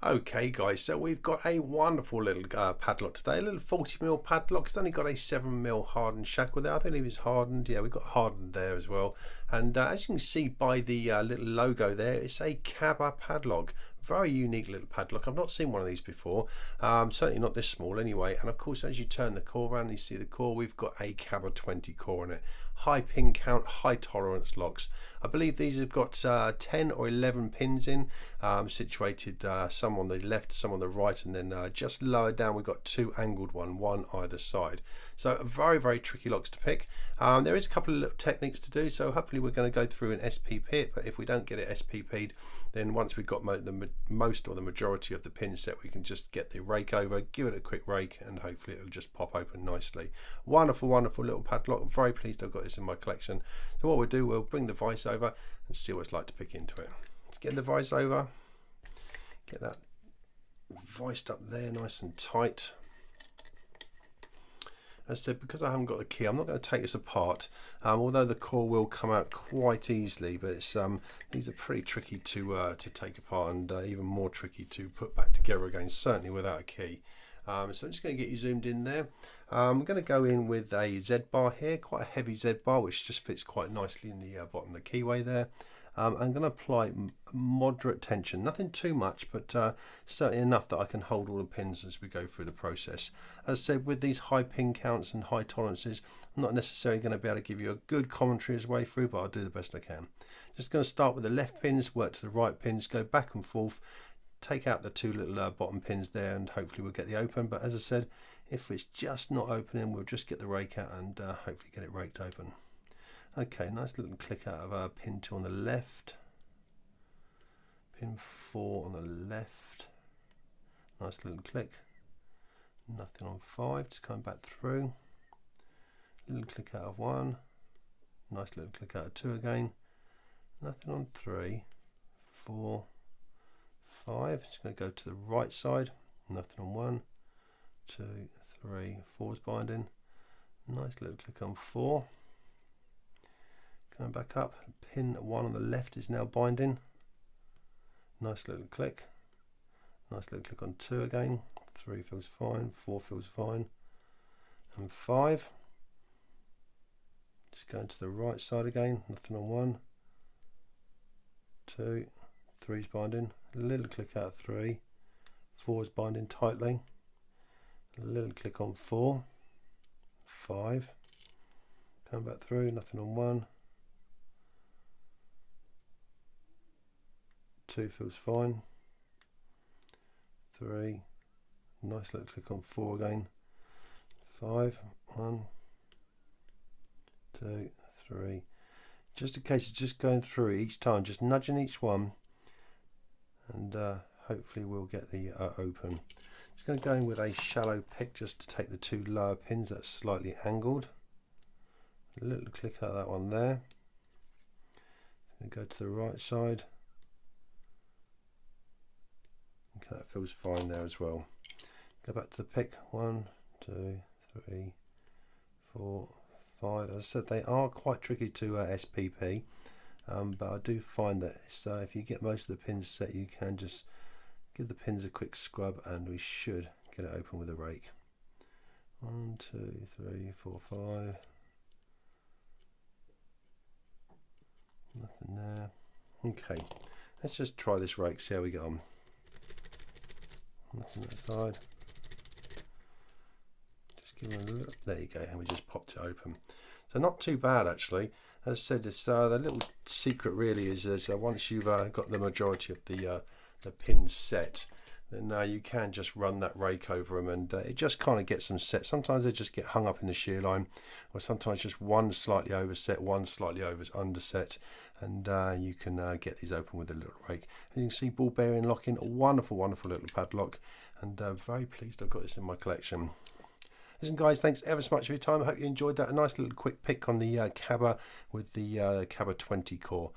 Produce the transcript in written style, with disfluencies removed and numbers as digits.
Okay guys, so we've got a wonderful little padlock today, a little 40mm padlock. It's only got a 7mm hardened shackle there. I believe it's hardened. Yeah, we've got hardened there as well. And as you can see by the little logo there, it's a Kaba padlock. Very unique little padlock. I've not seen one of these before, certainly not this small anyway. And of course, as you turn the core around, you see the core, we've got a Kaba 20 core in it. High pin count, high tolerance locks. I believe these have got 10 or 11 pins in, situated some on the left, some on the right, and then just lower down we've got two angled one either side. So very tricky locks to pick. There is a couple of little techniques to do, so hopefully we're going to go through an SPP it, but if we don't get it SPP'd, then once we've got most or the majority of the pin set, we can just get the rake over, give it a quick rake, and hopefully it'll just pop open nicely. Wonderful little padlock. I'm very pleased I've got this in my collection. So what we'll do, we'll bring the vise over and see what it's like to pick into it. Let's get the vise over, get that viced up there nice and tight. As I said, because I haven't got the key, I'm not going to take this apart, although the core will come out quite easily, but it's, these are pretty tricky to take apart, and even more tricky to put back together again, certainly without a key. So I'm just going to get you zoomed in there. I'm going to go in with a Z bar here, quite a heavy Z bar, which just fits quite nicely in the bottom of the keyway there. I'm going to apply moderate tension, nothing too much, but certainly enough that I can hold all the pins as we go through the process. As I said, with these high pin counts and high tolerances, I'm not necessarily going to be able to give you a good commentary as way through, but I'll do the best I can. Just going to start with the left pins, work to the right pins, go back and forth, take out the two little bottom pins there, and hopefully we'll get the open. But as I said, if it's just not opening, we'll just get the rake out and hopefully get it raked open. Okay, nice little click out of pin 2 on the left, pin 4 on the left, nice little click, nothing on 5, just coming back through, little click out of 1, nice little click out of 2 again, nothing on 3, 4, 5, just going to go to the right side, nothing on 1, 2, 3, 4's binding, nice little click on 4. Going back up, pin 1 on the left is now binding. Nice little click. Nice little click on 2 again. 3 feels fine, 4 feels fine, and 5. Just going to the right side again, nothing on 1, 2, 3's binding. A little click out of 3, 4 is binding tightly. A little click on 4, 5. Come back through, nothing on 1. 2 feels fine, 3, nice little click on 4 again, 5, 1, 2, 3, just a case of just going through each time, just nudging each one, and hopefully we'll get the open. Just going to go in with a shallow pick just to take the two lower pins that's slightly angled, a little click out of that one there, go to the right side. Okay, that feels fine there as well. Go back to the pick, 1, 2, 3, 4, 5. As I said, they are quite tricky to SPP, but I do find that if you get most of the pins set, you can just give the pins a quick scrub and we should get it open with a rake. 1, 2, 3, 4, 5. Nothing there. Okay, let's just try this rake, see how we get on. Nothing that side. Just give it a look. There you go, and we just popped it open. So not too bad actually. As I said, it's, the little secret really is once you've got the majority of the pins set, then you can just run that rake over them, and it just kind of gets them set. Sometimes they just get hung up in the shear line, or sometimes just one slightly overset, one slightly underset, and you can get these open with a little rake. And you can see ball bearing locking, a wonderful little padlock, and very pleased I've got this in my collection. Listen guys, thanks ever so much for your time. I hope you enjoyed that. A nice little quick pick on the Kaba with the Kaba 20 core.